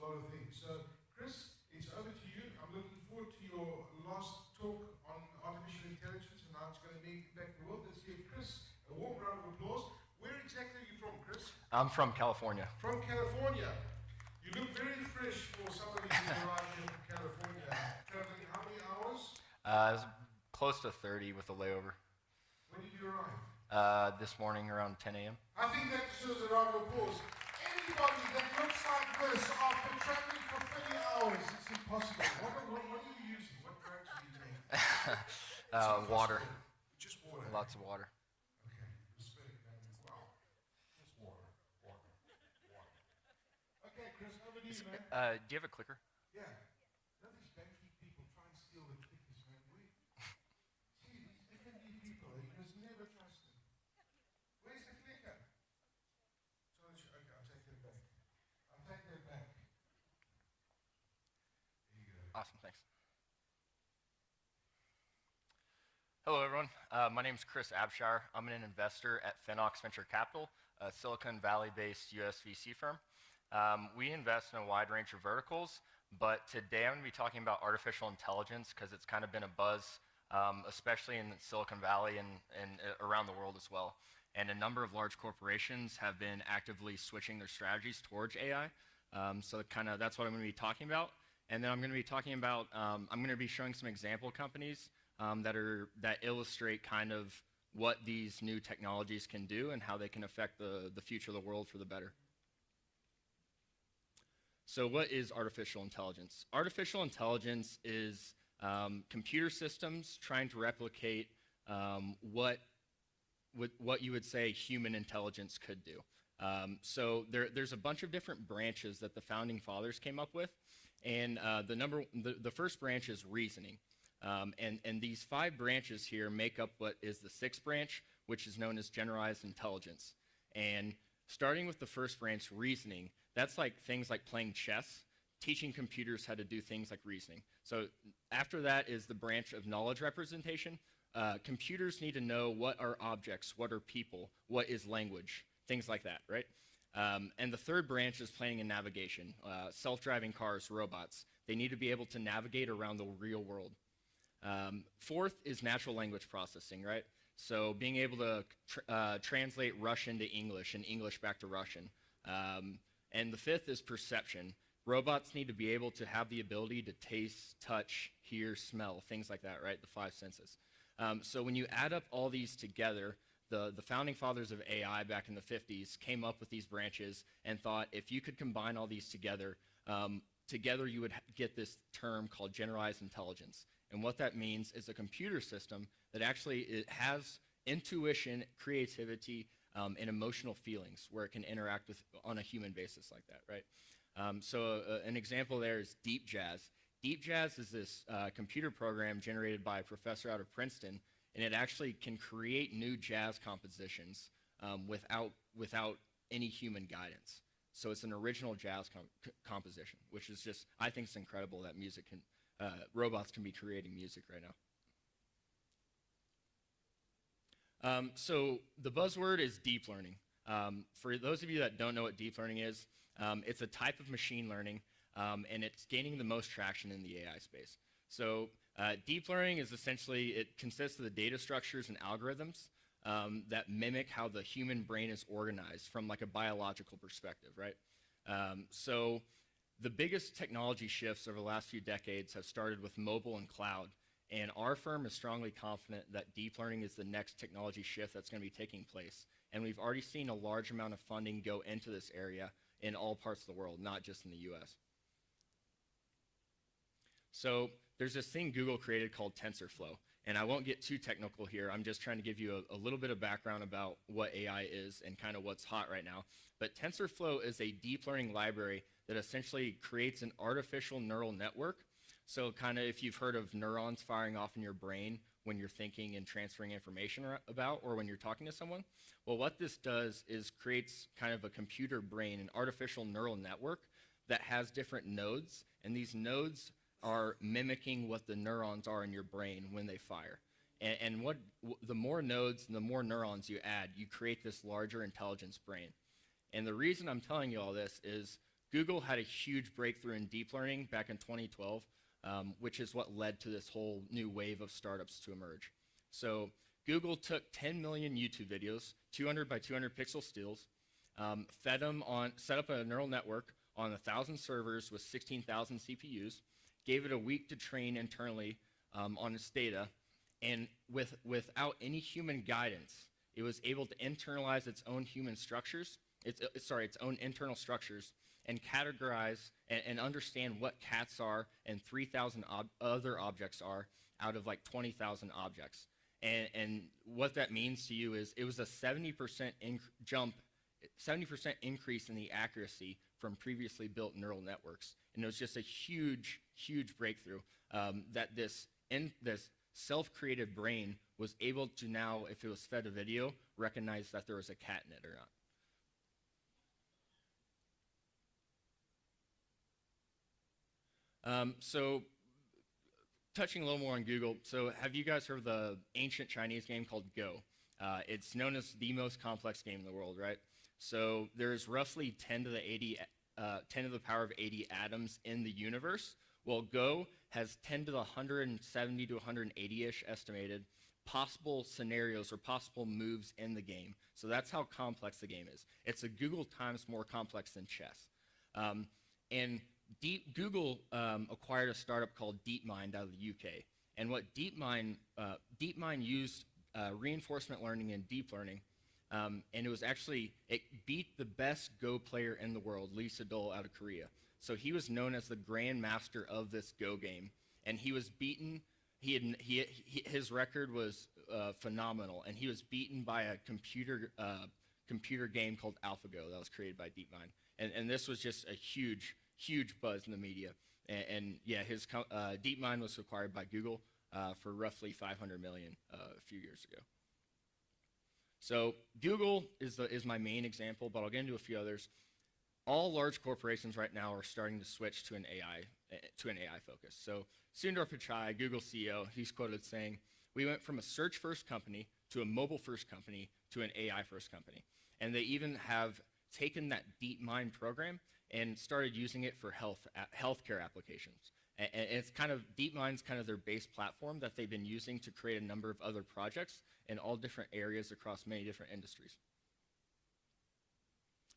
lot of things. So, Chris, it's over to you. I'm looking forward to your last talk on artificial intelligence and how it's going to impact the world. Let's give Chris a warm round of applause. Where exactly are you from, Chris? I'm from California. From California. You look very fresh for somebody who arrived here from California. Traveling how many hours? It was close to 30 with a layover. When did you arrive? This morning around 10 a.m. I think that deserves a round of applause. Anybody that looks like this after traveling for 30 hours, it's impossible. What are you using? What drugs are you taking? Water. Just water. Lots of water. Okay, respect, man. Wow. Just water. Okay, Chris, over to you, man. Do you have a clicker? Yeah. None of these banking people try and steal the clickers, man. See, these FNB people, you must never trust them. Where's the clicker? Okay, I'll take that back. There you go. Awesome, thanks. Hello, everyone. My name is Chris Abshire. I'm an investor at Finox Venture Capital, a Silicon Valley-based US VC firm. We invest in a wide range of verticals, but today I'm going to be talking about artificial intelligence because it's kind of been a buzz, especially in Silicon Valley and around the world as well. And a number of large corporations have been actively switching their strategies towards AI. So that's what I'm going to be talking about. And then I'm going to be talking about, I'm going to be showing some example companies that illustrate kind of what these new technologies can do and how they can affect the future of the world for the better. So what is artificial intelligence? Artificial intelligence is computer systems trying to replicate what you would say human intelligence could do. So there's a bunch of different branches that the founding fathers came up with, and the first branch is reasoning. And these 5 branches here make up what is the 6th branch, which is known as generalized intelligence. And starting with the first branch, reasoning, that's like things like playing chess, teaching computers how to do things like reasoning. So after that is the branch of knowledge representation. Computers need to know what are objects, what are people, what is language, things like that, right? And the third branch is planning and navigation, self-driving cars, robots. They need to be able to navigate around the real world. Fourth is natural language processing, right? So being able to translate Russian to English and English back to Russian. And the 5th is perception. Robots need to be able to have the ability to taste, touch, hear, smell, things like that, right? The 5 senses. So when you add up all these together, the founding fathers of AI back in the 50s came up with these branches and thought if you could combine all these together, you would get this term called generalized intelligence. And what that means is a computer system that actually has intuition, creativity, and emotional feelings where it can interact with on a human basis like that, right? An example there is Deep Jazz. Deep Jazz is this computer program generated by a professor out of Princeton, and it actually can create new jazz compositions without any human guidance. So it's an original jazz composition, which is just, I think it's incredible that robots can be creating music right now. So the buzzword is deep learning. For those of you that don't know what deep learning is, it's a type of machine learning, and it's gaining the most traction in the AI space. So deep learning is essentially, it consists of the data structures and algorithms that mimic how the human brain is organized from like a biological perspective, right? So the biggest technology shifts over the last few decades have started with mobile and cloud, and our firm is strongly confident that deep learning is the next technology shift that's going to be taking place. And we've already seen a large amount of funding go into this area in all parts of the world, not just in the US. So there's this thing Google created called TensorFlow, and I won't get too technical here. I'm just trying to give you a little bit of background about what AI is and kind of what's hot right now. But TensorFlow is a deep learning library that essentially creates an artificial neural network. So kind of if you've heard of neurons firing off in your brain when you're thinking and transferring information about, or when you're talking to someone, well, what this does is creates kind of a computer brain, an artificial neural network that has different nodes, and these nodes are mimicking what the neurons are in your brain when they fire. And the more nodes and the more neurons you add, you create this larger intelligence brain. And the reason I'm telling you all this is Google had a huge breakthrough in deep learning back in 2012, which is what led to this whole new wave of startups to emerge. So Google took 10 million YouTube videos, 200 by 200 pixel stills, set up a neural network on 1,000 servers with 16,000 CPUs, gave it a week to train internally on its data, and without any human guidance, it was able to internalize its own its own internal structures, and categorize and understand what cats are and 3,000 other objects are out of like 20,000 objects. And what that means to you is it was a 70% increase in the accuracy from previously built neural networks. And it was just a huge, huge breakthrough that this self-created brain was able to now, if it was fed a video, recognize that there was a cat in it or not. So touching a little more on Google, so have you guys heard of the ancient Chinese game called Go? It's known as the most complex game in the world, right? So there's roughly 10 to the power of 80 atoms in the universe. Well, Go has 10 to the 170 to 180-ish estimated possible scenarios or possible moves in the game. So that's how complex the game is. It's a Google times more complex than chess. And Google acquired a startup called DeepMind out of the UK. And what DeepMind used reinforcement learning and deep learning, and it beat the best Go player in the world, Lee Sedol out of Korea. So he was known as the grandmaster of this Go game, and he was beaten. His record was phenomenal, and he was beaten by a computer game called AlphaGo that was created by DeepMind. And this was just a huge buzz in the media. And his DeepMind was acquired by Google for roughly $500 million a few years ago. So Google is my main example, but I'll get into a few others. All large corporations right now are starting to switch to an AI focus. So Sundar Pichai, Google CEO, he's quoted saying, "We went from a search-first company to a mobile-first company to an AI-first company." And they even have taken that DeepMind program and started using it for healthcare applications. And it's DeepMind's kind of their base platform that they've been using to create a number of other projects in all different areas across many different industries.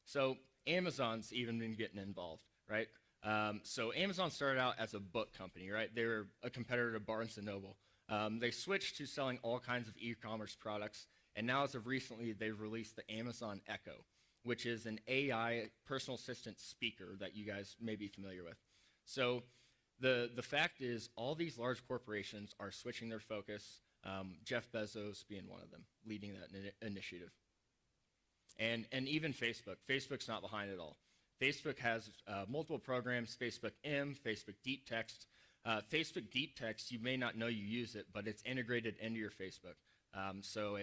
So Amazon's even been getting involved, right? So Amazon started out as a book company, right? They were a competitor to Barnes & Noble. They switched to selling all kinds of e-commerce products, and now as of recently, they've released the Amazon Echo, which is an AI personal assistant speaker that you guys may be familiar with. So the fact is, all these large corporations are switching their focus, Jeff Bezos being one of them, leading that initiative. And even Facebook's not behind it all. Facebook has multiple programs, Facebook M, Facebook Deep Text. Facebook Deep Text, you may not know you use it, but it's integrated into your Facebook. So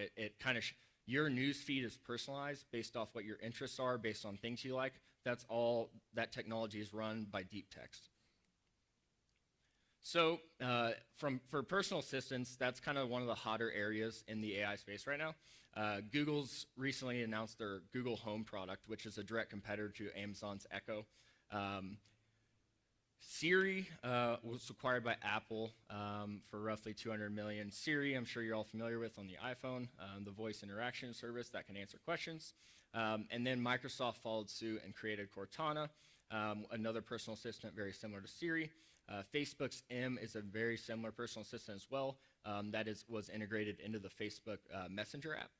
your news feed is personalized based off what your interests are, based on things you like. That's all that technology is run by Deep Text. So for personal assistants, that's kind of one of the hotter areas in the AI space right now. Google's recently announced their Google Home product, which is a direct competitor to Amazon's Echo. Siri was acquired by Apple for roughly $200 million. Siri, I'm sure you're all familiar with on the iPhone, the voice interaction service that can answer questions. And then Microsoft followed suit and created Cortana, another personal assistant very similar to Siri. Facebook's M is a very similar personal assistant as well that was integrated into the Facebook Messenger app.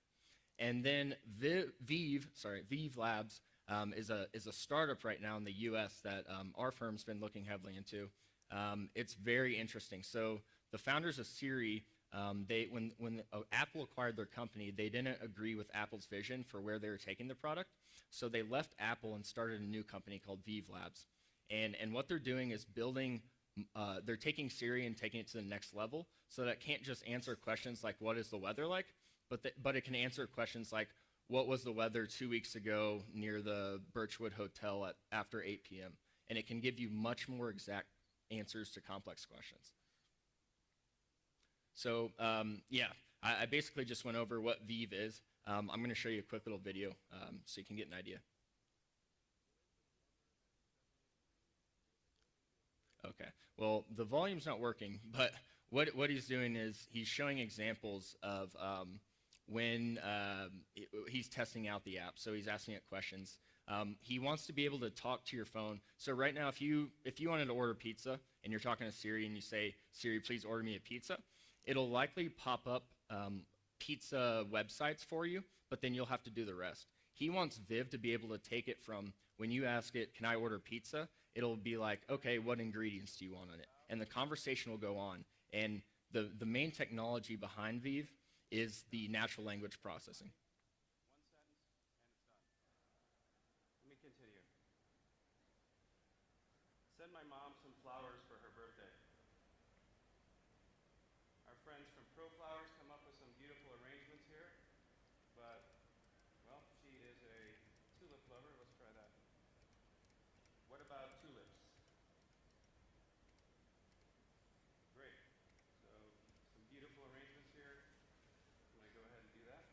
And then Vive Labs is a startup right now in the US that our firm's been looking heavily into. It's very interesting. So the founders of Siri, when Apple acquired their company, they didn't agree with Apple's vision for where they were taking the product. So they left Apple and started a new company called Vive Labs. And what they're doing is they're taking Siri and taking it to the next level, so that it can't just answer questions like, what is the weather like, but it can answer questions like, what was the weather 2 weeks ago near the Birchwood Hotel after 8 p.m.? And it can give you much more exact answers to complex questions. So I basically just went over what Vive is. I'm going to show you a quick little video so you can get an idea. Okay. Well, the volume's not working, but what he's doing is he's showing examples of when he's testing out the app. So he's asking it questions. He wants to be able to talk to your phone. So right now, if you wanted to order pizza and you're talking to Siri and you say, Siri, please order me a pizza, it'll likely pop up pizza websites for you, but then you'll have to do the rest. He wants Viv to be able to take it from when you ask it, can I order pizza? It'll be like, okay, what ingredients do you want on it? And the conversation will go on. And the main technology behind Viv is the natural language processing. One sentence and it's done. Let me continue. Send my mom some flowers for her birthday. Our friends from Pro Flowers come up with some beautiful arrangements here, but, well, she is a tulip lover. Let's try that. What about tulips? Great. So, some beautiful arrangements here. I'm going to go ahead and do that.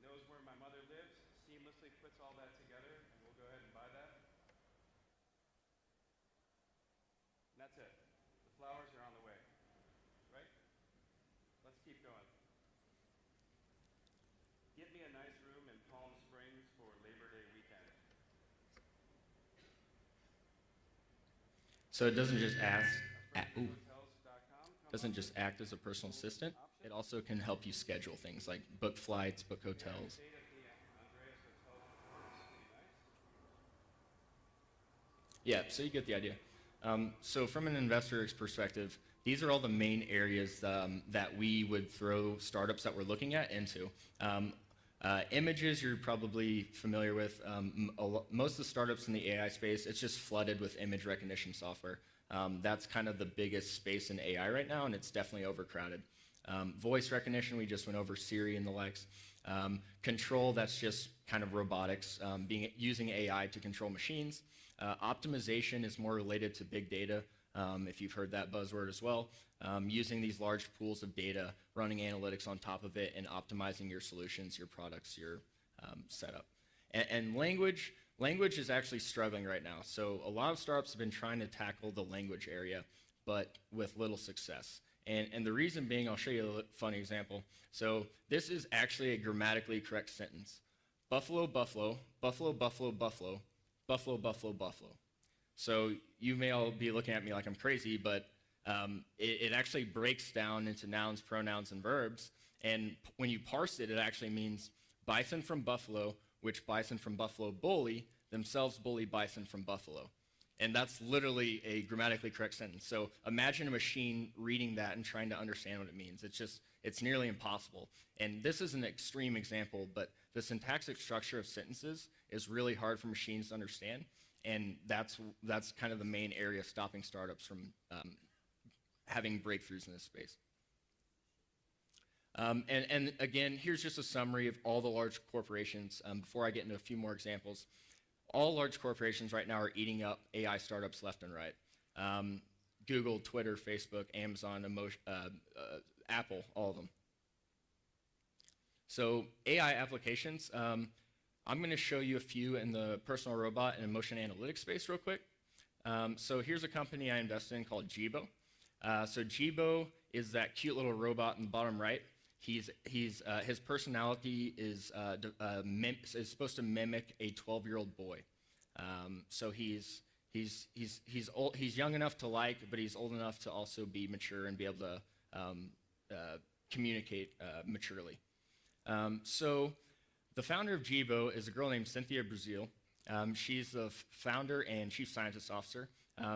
Knows where my mother lives, seamlessly puts all that together, and we'll go ahead and buy that. And that's it. The flowers are on the way. Right? Let's keep going. Get me a nice room in Palm Springs for Labor Day weekend. So it doesn't just Hotels.com. just act as a personal assistant. It also can help you schedule things like book flights, book hotels. Yeah, so you get the idea. So from an investor's perspective, these are all the main areas that we would throw startups that we're looking at into. Images you're probably familiar with. Most of the startups in the AI space, it's just flooded with image recognition software. That's kind of the biggest space in AI right now, and it's definitely overcrowded. Voice recognition, we just went over Siri and the likes. Control, that's just kind of robotics, using AI to control machines. Optimization is more related to big data, if you've heard that buzzword as well. Using these large pools of data, running analytics on top of it, and optimizing your solutions, your products, your setup. And language is actually struggling right now. So a lot of startups have been trying to tackle the language area, but with little success. And the reason being, I'll show you a funny example. So this is actually a grammatically correct sentence. Buffalo, buffalo, buffalo, buffalo, buffalo, buffalo, buffalo, buffalo. So you may all be looking at me like I'm crazy, but it actually breaks down into nouns, pronouns, and verbs. And when you parse it, it actually means bison from buffalo, which bison from buffalo bully, themselves bully bison from buffalo. And that's literally a grammatically correct sentence. So imagine a machine reading that and trying to understand what it means. It's nearly impossible. And this is an extreme example, but the syntactic structure of sentences is really hard for machines to understand. And that's kind of the main area stopping startups from having breakthroughs in this space. And again, here's just a summary of all the large corporations before I get into a few more examples. All large corporations right now are eating up AI startups left and right. Google, Twitter, Facebook, Amazon, Apple, all of them. So AI applications, I'm going to show you a few in the personal robot and emotion analytics space real quick. So here's a company I invested in called Jibo. So Jibo is that cute little robot in the bottom right. His personality is supposed to mimic a 12-year-old boy. So he's young enough to like, but he's old enough to also be mature and be able to communicate maturely. So the founder of Jibo is a girl named Cynthia Brazil. She's the founder and chief scientist officer.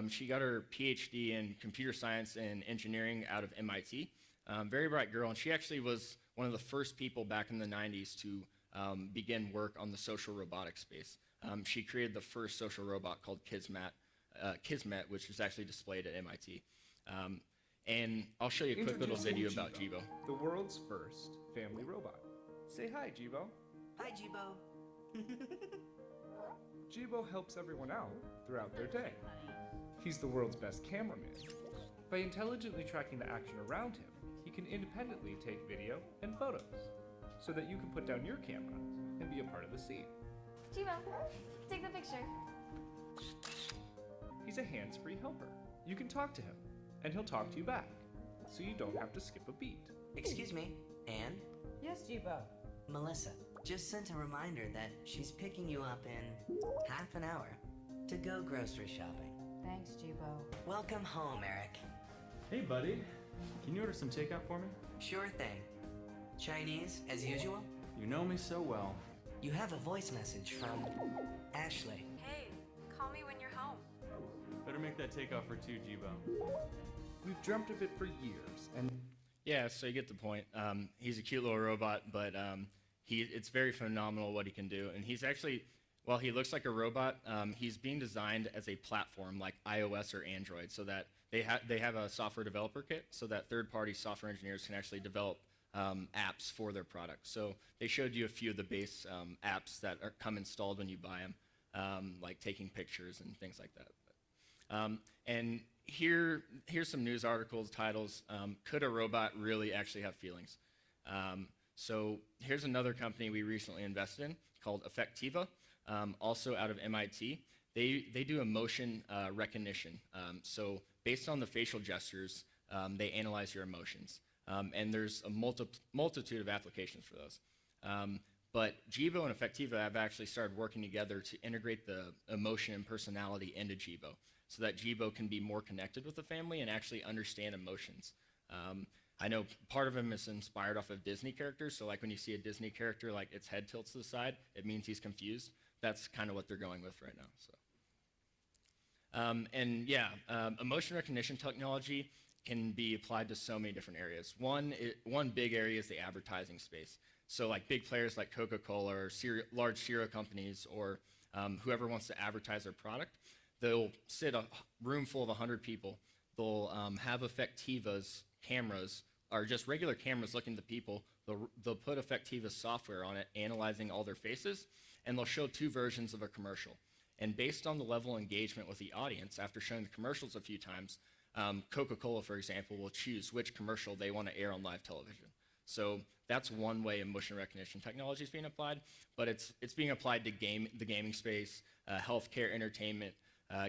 She got her PhD in computer science and engineering out of MIT. Very bright girl, and she actually was one of the first people back in the 90s to begin work on the social robotics space. She created the first social robot called Kismet, which is actually displayed at MIT. And I'll show you a quick little video about Jibo. The world's first family robot. Say hi, Jibo. Hi, Jibo. Jibo helps everyone out throughout their day. He's the world's best cameraman. By intelligently tracking the action around him, he can independently take video and photos, so that you can put down your camera and be a part of the scene. Jibo, take the picture. He's He's a hands-free helper. You can talk to him, and he'll talk to you back, so you don't have to skip a beat. Excuse me, Anne? Yes, Jibo. Melissa just sent a reminder that she's picking you up in half an hour to go grocery shopping. Thanks, Jibo. Welcome home, Eric. Hey, buddy. Can you order some takeout for me? Sure thing. Chinese, as usual? You know me so well. You have a voice message from Ashley. Hey, call me when you're home. Better make that takeout for 2, Jibo. We've dreamt of it for years, and Yeah, so you get the point. He's a cute little robot, but it's very phenomenal what he can do. And he's actually, while he looks like a robot, he's being designed as a platform like iOS or Android, so that they have a software developer kit, so that third-party software engineers can actually develop apps for their products. So they showed you a few of the base apps that come installed when you buy them, like taking pictures and things like that. And here's some news articles titles. Could a robot really actually have feelings? So here's another company we recently invested in called Effectiva, also out of MIT. They do emotion recognition. So based on the facial gestures, they analyze your emotions. And there's a multitude of applications for those. But Jibo and Effectiva have actually started working together to integrate the emotion and personality into Jibo, so that Jibo can be more connected with the family and actually understand emotions. I know part of him is inspired off of Disney characters, so like when you see a Disney character, like its head tilts to the side, it means he's confused. That's kind of what they're going with right now. Emotion recognition technology can be applied to so many different areas. One big area is the advertising space. So like big players like Coca-Cola or large cereal companies or whoever wants to advertise their product, they'll sit a room full of 100 people. They'll have Effectiva's cameras, or just regular cameras looking at the people. They'll put Effectiva's software on it, analyzing all their faces, and they'll show 2 versions of a commercial. And based on the level of engagement with the audience, after showing the commercials a few times, Coca-Cola, for example, will choose which commercial they want to air on live television. So that's one way emotion recognition technology is being applied, but it's being applied to the gaming space, healthcare, entertainment.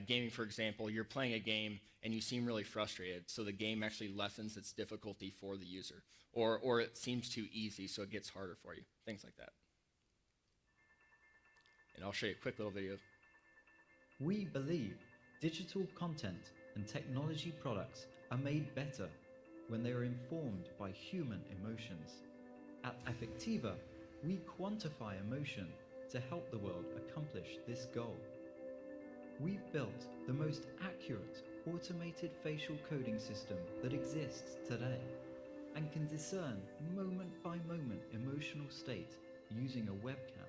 Gaming, for example, you're playing a game and you seem really frustrated, so the game actually lessens its difficulty for the user, or it seems too easy, so it gets harder for you, things like that. And I'll show you a quick little video. We believe digital content and technology products are made better when they are informed by human emotions. At Effectiva, we quantify emotion to help the world accomplish this goal. We've built the most accurate automated facial coding system that exists today and can discern moment-by-moment emotional state using a webcam.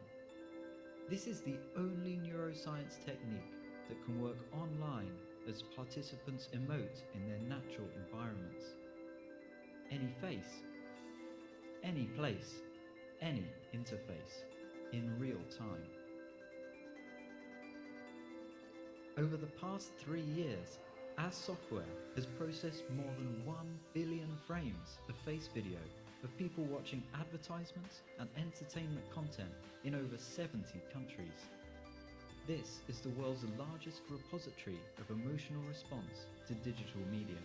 This is the only neuroscience technique that can work online as participants emote in their natural environments. Any face, any place, any interface, in real time. Over the past 3 years, our software has processed more than 1 billion frames of face video of people watching advertisements and entertainment content in over 70 countries. This is the world's largest repository of emotional response to digital media.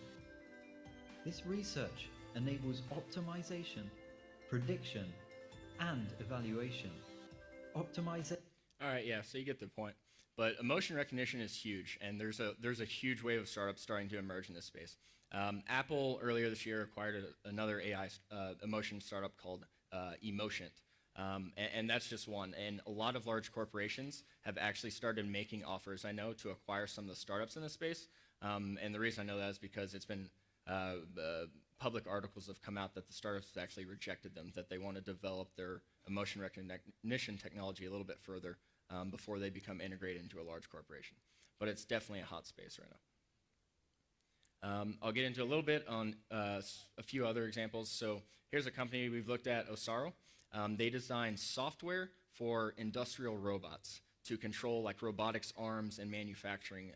This research enables optimization, prediction, and evaluation. All right, yeah, so you get the point. But emotion recognition is huge, and there's a huge wave of startups starting to emerge in this space. Apple earlier this year acquired another AI emotion startup called Emotion. And that's just one. And a lot of large corporations have actually started making offers, I know, to acquire some of the startups in this space. And the reason I know that is because it's been public articles have come out that the startups have actually rejected them, that they want to develop their emotion recognition technology a little bit further before they become integrated into a large corporation. But it's definitely a hot space right now. I'll get into a little bit on a few other examples. So here's a company we've looked at, Osaro. They design software for industrial robots to control like robotics arms and manufacturers,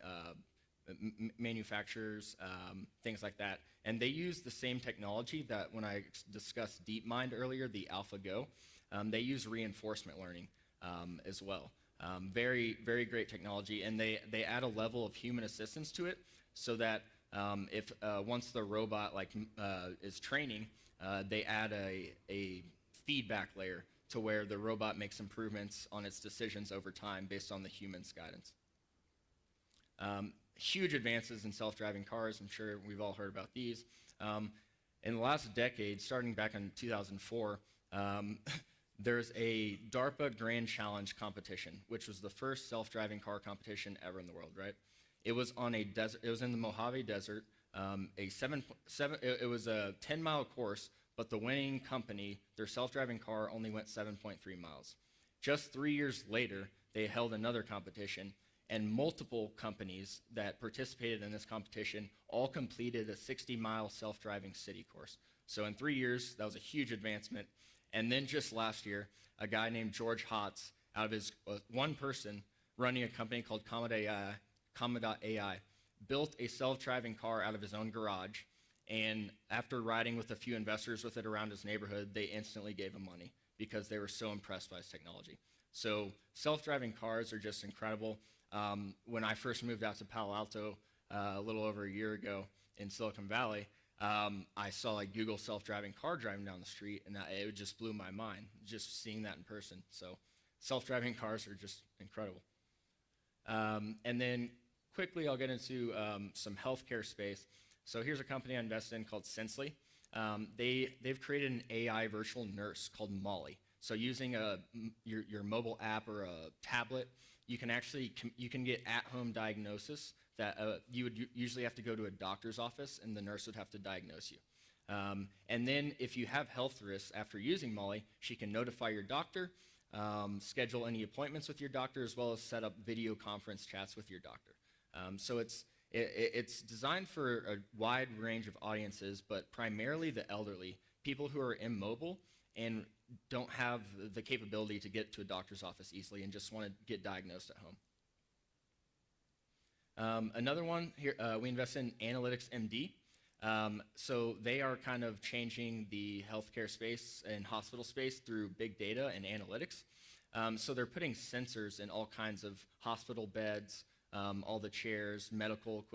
things like that. And they use the same technology that when I discussed DeepMind earlier, the AlphaGo, they use reinforcement learning as well. Very, very great technology, and they add a level of human assistance to it, so that if once the robot is training, they add a feedback layer to where the robot makes improvements on its decisions over time based on the human's guidance. Huge advances in self-driving cars. I'm sure we've all heard about these. In the last decade, starting back in 2004, there's a DARPA Grand Challenge competition, which was the first self-driving car competition ever in the world, right? It was on a desert. It was in the Mojave Desert. It was a 10-mile course, but the winning company, their self-driving car, only went 7.3 miles. Just 3 years later, they held another competition, and multiple companies that participated in this competition all completed a 60-mile self-driving city course. So in 3 years, that was a huge advancement. And then just last year, a guy named George Hotz, out of his one person running a company called Comma.ai, built a self-driving car out of his own garage. And after riding with a few investors with it around his neighborhood, they instantly gave him money because they were so impressed by his technology. So self-driving cars are just incredible. When I first moved out to Palo Alto a little over a year ago in Silicon Valley, I saw like Google self-driving car driving down the street, and it just blew my mind just seeing that in person. So self-driving cars are just incredible. And then quickly I'll get into some healthcare space. So here's a company I invested in called Sensely. They've created an AI virtual nurse called Molly. So using your mobile app or a tablet, you can get at-home diagnosis that you would usually have to go to a doctor's office, and the nurse would have to diagnose you. And then if you have health risks after using Molly, she can notify your doctor, schedule any appointments with your doctor, as well as set up video conference chats with your doctor. So it's designed for a wide range of audiences, but primarily the elderly, people who are immobile and don't have the capability to get to a doctor's office easily and just want to get diagnosed at home. Another one here, we invest in Analytics MD. So they are kind of changing the healthcare space and hospital space through big data and analytics. So they're putting sensors in all kinds of hospital beds, all the chairs, medical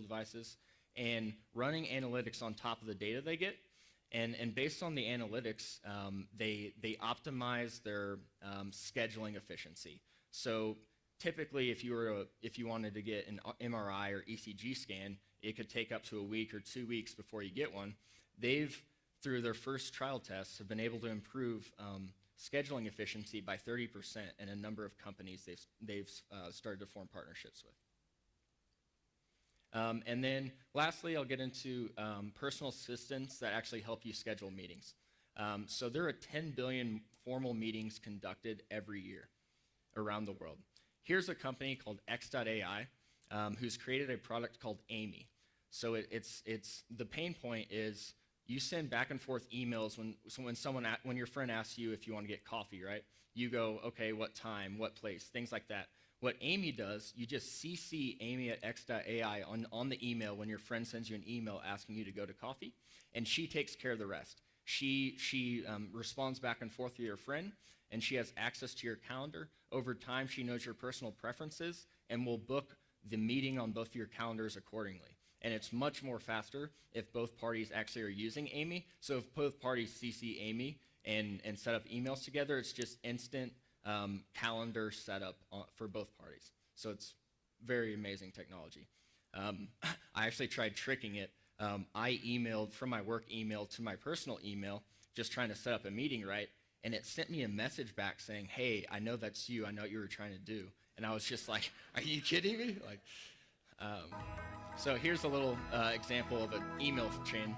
devices, and running analytics on top of the data they get. And based on the analytics, they optimize their scheduling efficiency. So typically, if you wanted to get an MRI or ECG scan, it could take up to a week or 2 weeks before you get one. They've, through their first trial tests, have been able to improve scheduling efficiency by 30% in a number of companies they've started to form partnerships with. And then lastly, I'll get into personal assistants that actually help you schedule meetings. So there are 10 billion formal meetings conducted every year around the world. Here's a company called X.AI who's created a product called Amy. So it's the pain point is you send back and forth emails when your friend asks you if you want to get coffee, right? You go, okay, what time, what place, things like that. What Amy does, you just CC Amy at X.AI on the email when your friend sends you an email asking you to go to coffee, and she takes care of the rest. She responds back and forth to your friend, and she has access to your calendar. Over time, she knows your personal preferences and will book the meeting on both of your calendars accordingly. And it's much more faster if both parties actually are using Amy. So if both parties CC Amy and set up emails together, it's just instant calendar setup for both parties. So it's very amazing technology. I actually tried tricking it. I emailed from my work email to my personal email, just trying to set up a meeting, right? And it sent me a message back saying, hey, I know that's you. I know what you were trying to do. And I was just like, are you kidding me? So here's a little example of an email chain.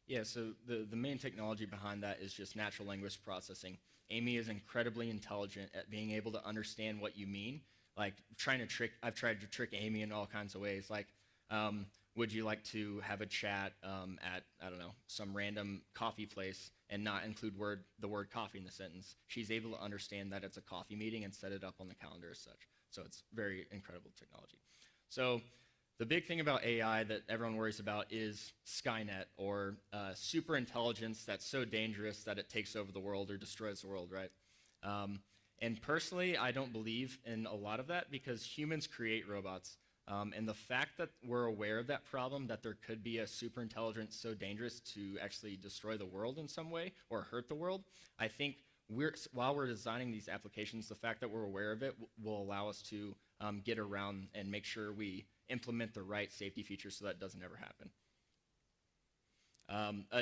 Yeah, so the main technology behind that is just natural language processing. Amy is incredibly intelligent at being able to understand what you mean. I've tried to trick Amy in all kinds of ways. would you like to have a chat at, I don't know, some random coffee place and not include the word coffee in the sentence? She's able to understand that it's a coffee meeting and set it up on the calendar as such. So it's very incredible technology. So the big thing about AI that everyone worries about is Skynet, or super intelligence that's so dangerous that it takes over the world or destroys the world, right? And personally, I don't believe in a lot of that, because humans create robots. And the fact that we're aware of that problem, that there could be a super intelligence so dangerous to actually destroy the world in some way or hurt the world, I think while we're designing these applications, the fact that we're aware of it will allow us to get around and make sure we implement the right safety features so that doesn't ever happen.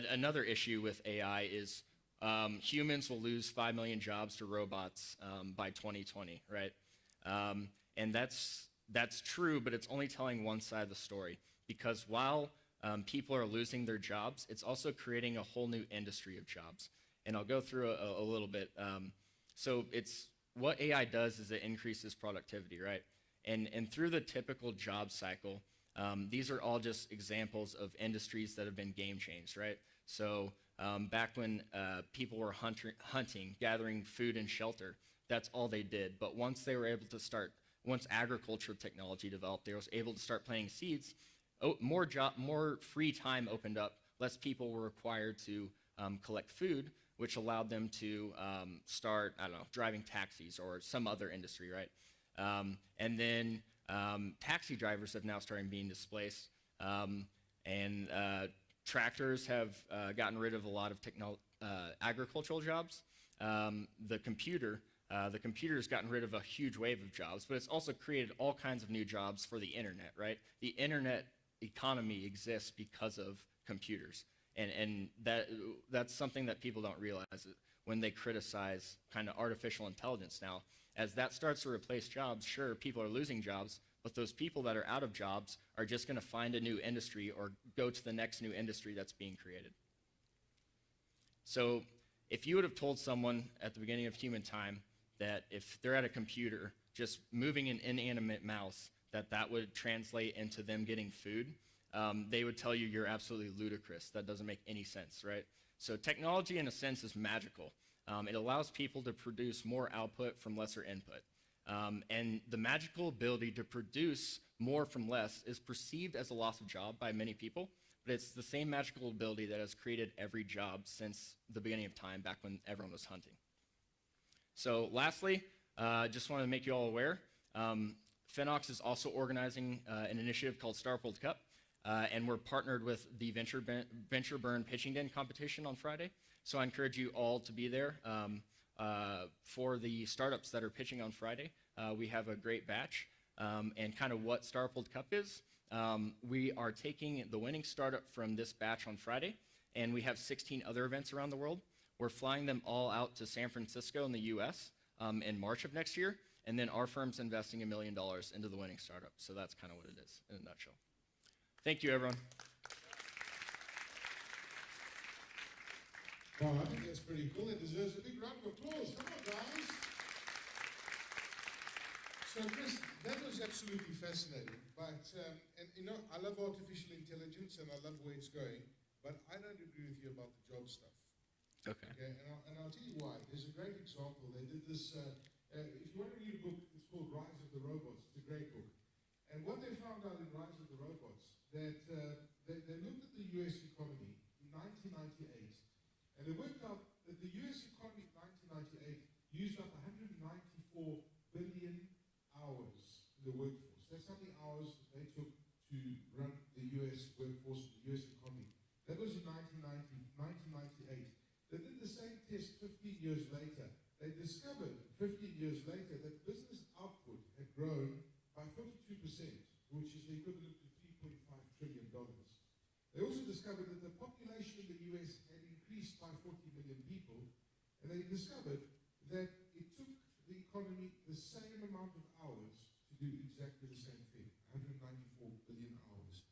Another issue with AI is humans will lose 5 million jobs to robots by 2020, right? And that's true, but it's only telling one side of the story, because while people are losing their jobs, it's also creating a whole new industry of jobs. And I'll go through a little bit. So it's what AI does is it increases productivity, right? And through the typical job cycle, these are all just examples of industries that have been game changed, right? So back when people were hunting, gathering food and shelter, that's all they did. But once they were able to once agriculture technology developed, they were able to start planting seeds, more free time opened up, less people were required to collect food, which allowed them to start, I don't know, driving taxis or some other industry, right? And then taxi drivers have now started being displaced, and tractors have gotten rid of a lot of agricultural jobs. The computer's gotten rid of a huge wave of jobs, but it's also created all kinds of new jobs for the internet, right? The internet economy exists because of computers. And that's something that people don't realize when they criticize kind of artificial intelligence now. As that starts to replace jobs, sure, people are losing jobs, but those people that are out of jobs are just going to find a new industry or go to the next new industry that's being created. So if you would have told someone at the beginning of human time that if they're at a computer just moving an inanimate mouse, that would translate into them getting food, they would tell you you're absolutely ludicrous. That doesn't make any sense, right? So technology, in a sense, is magical. It allows people to produce more output from lesser input. And the magical ability to produce more from less is perceived as a loss of job by many people, but it's the same magical ability that has created every job since the beginning of time, back when everyone was hunting. So lastly, just wanted to make you all aware, Finox is also organizing an initiative called Startup World Cup. And we're partnered with the Venture Burn Pitching Den competition on Friday. So I encourage you all to be there for the startups that are pitching on Friday. We have a great batch. And kind of what Startup World Cup is, we are taking the winning startup from this batch on Friday, and we have 16 other events around the world. We're flying them all out to San Francisco in the US in March of next year, and then our firm's investing $1 million into the winning startup. So that's kind of what it is in a nutshell. Thank you, everyone. Well, I think that's pretty cool. It deserves a big round of applause. Come on, guys. So, Chris, that was absolutely fascinating. But, and you know, I love artificial intelligence and I love where it's going, but I don't agree with you about the job stuff. Okay. And I'll tell you why. There's a great example. They did this, if you want to read a book, it's called Rise of the Robots. It's a great book. And what they found out in Rise of the Robots, that they looked at the US economy in 1998, and they worked out that the US economy in 1998 used up 194 billion hours in the workforce. That's how many hours they took to run the US workforce, the US economy. That was in 1998. They did the same test 15 years later. They discovered 15 years later that business output had grown by 42%, which is the equivalent to $3.5 trillion. They also discovered that the population in the US had increased by 40 million people, and they discovered that it took the economy the same amount of hours to do exactly the same thing, 194 billion hours.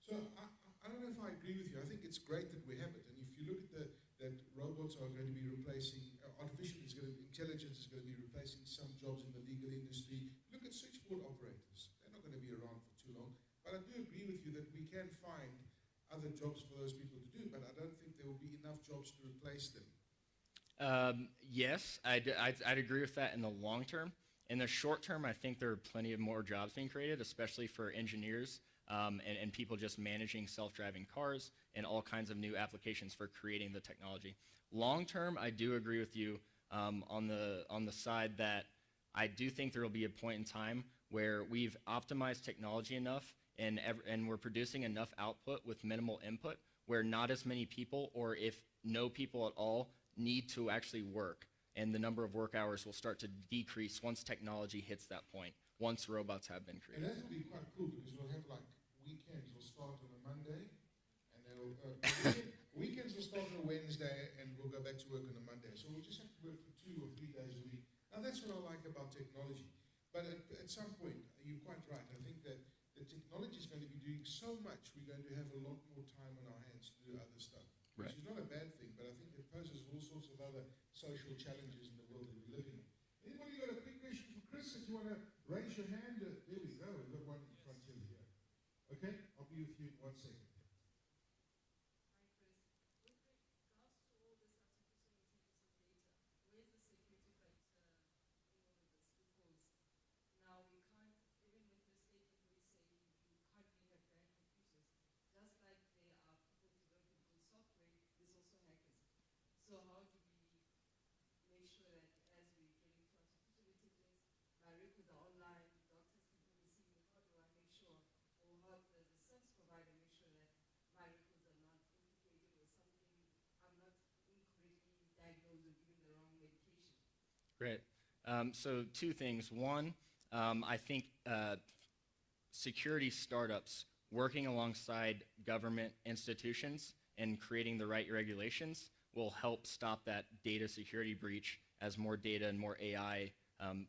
So I don't know if I agree with you. I think it's great that we have it, and if you look at that robots are going to be replacing, artificial intelligence is going to be replacing some jobs in the legal industry. Look at switchboard operators. They're not going to be around for too long. But I do agree with you that we can find other jobs for those people to do, but I don't think there will be enough jobs to replace them. Yes, I'd agree with that in the long term. In the short term, I think there are plenty of more jobs being created, especially for engineers and people just managing self-driving cars and all kinds of new applications for creating the technology. Long term, I do agree with you on the side that I do think there will be a point in time where we've optimized technology enough and we're producing enough output with minimal input where not as many people, or if no people at all, need to actually work. And the number of work hours will start to decrease once technology hits that point, once robots have been And created. that will be quite cool because we'll have like weekends will start on a Monday, and they'll weekends will start on a Wednesday, and we'll go back to work on a Monday. So we'll just have to work for 2 or 3 days a week. Now that's what I like about technology. But at some point, you're quite right. I think that the technology is going to be doing so much, we're going to have a lot more time on our hands to do other stuff. Right. Which is not a bad thing, but I think it poses all sorts of other social challenges in the world that we live in. Anybody got a quick question for Chris? If you want to raise your hand, there we go. We've got one in front here. Okay, I'll be with you in 1 second. Great. So 2 things. One, I think security startups working alongside government institutions and creating the right regulations will help stop that data security breach as more data and more AI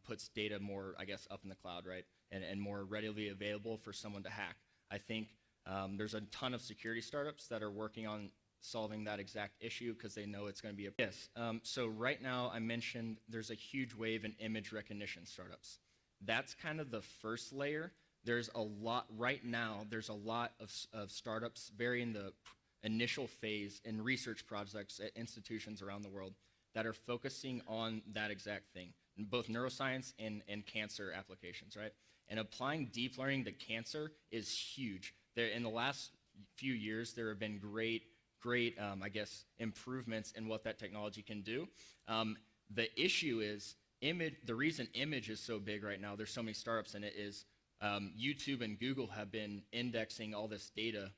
puts data more, I guess, up in the cloud, right? And more readily available for someone to hack. I think there's a ton of security startups that are working on solving that exact issue because they know it's going to be a yes. So right now I mentioned there's a huge wave in image recognition startups. That's kind of the first layer. There's a lot right now. There's a lot of startups very in the initial phase in research projects at institutions around the world that are focusing on that exact thing, in both neuroscience and cancer applications, right? And applying deep learning to cancer is huge. There, in the last few years, there have been great, I guess, improvements in what that technology can do. The issue is the reason image is so big right now, there's so many startups in it, is YouTube and Google have been indexing all this data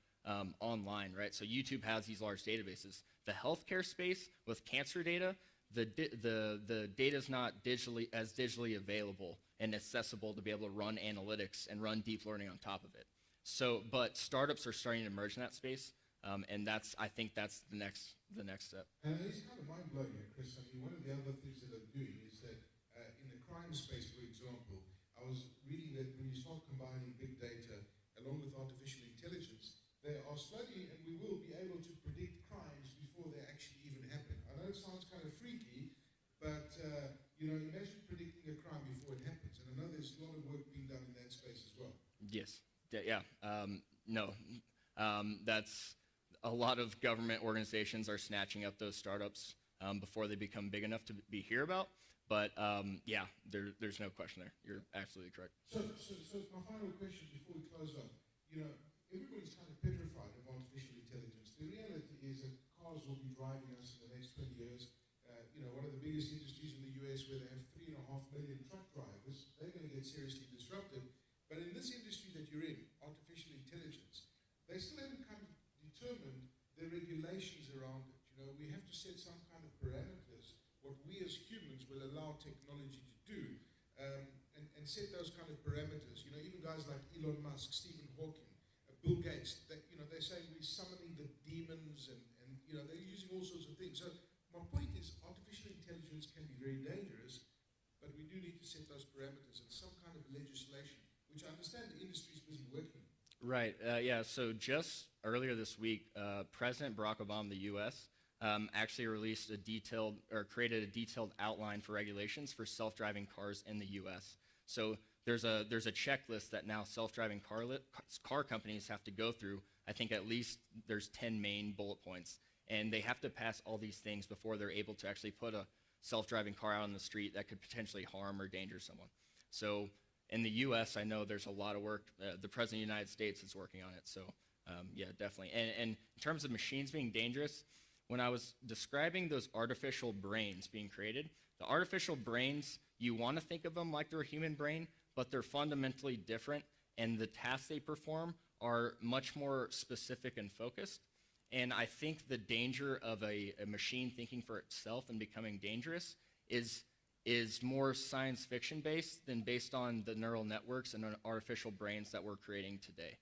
online, right? So YouTube has these large databases. The healthcare space with cancer data, the data is not digitally available and accessible to be able to run analytics and run deep learning on top of it. So, but startups are starting to emerge in that space. And I think that's the next step. And it's kind of mind-blowing, Chris. I mean, one of the other things that I'm doing is that in the crime space, for example, I was reading that when you start combining big data along with artificial intelligence, they are slowly, and we will be able to predict crimes before they actually even happen. I know it sounds kind of freaky, but imagine predicting a crime before it happens. And I know there's a lot of work being done in that space as well. Yes. Yeah. No. That's a lot of government organizations are snatching up those startups before they become big enough to be heard about. But yeah, there's no question there. You're absolutely correct. So my final question before we close up, everybody's kind of petrified of artificial intelligence. The reality is that cars will be driving us in the next 20 years. One of the biggest industries in the US where they have 3.5 million truck drivers, they're going to get seriously disrupted. But in this industry that you're in, artificial intelligence, they still haven't kind of determined the regulations around it. We have to set some kind of parameters, what we as humans will allow technology to do, and set those kind of parameters. Even guys like Elon Musk, Stephen Hawking, Bill Gates, they're saying we're summoning the demons and they're using all sorts of things. So my point is artificial intelligence can be very dangerous, but we do need to set those parameters and some kind of legislation, which I understand the industry is busy working. Right. Yeah. So just earlier this week, President Barack Obama, the U.S., actually released created a detailed outline for regulations for self-driving cars in the U.S. So there's a checklist that now self-driving car companies have to go through I think at least there's 10 main bullet points, and they have to pass all these things before they're able to actually put a self-driving car out on the street that could potentially harm or endanger someone. So in the U.S., I know there's a lot of work. The President of the United States is working on it. So yeah, definitely. And in terms of machines being dangerous, when I was describing those artificial brains being created, the artificial brains, you want to think of them like they're a human brain, but they're fundamentally different, and the tasks they perform are much more specific and focused. And I think the danger of a machine thinking for itself and becoming dangerous is more science fiction based than based on the neural networks and artificial brains that we're creating today.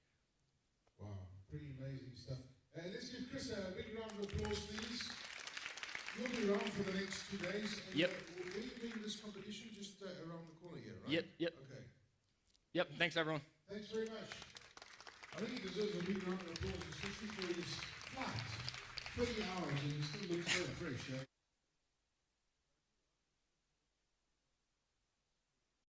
Wow, pretty amazing stuff. Let's give Chris a big round of applause, please. You'll be around for the next 2 days. And, Yep. Will you be in this competition just around the corner here, right? Yep. Okay. Yep, thanks everyone. Thanks very much. I think he deserves a big round of applause, especially for his flat 20 hours and he still looks so fresh.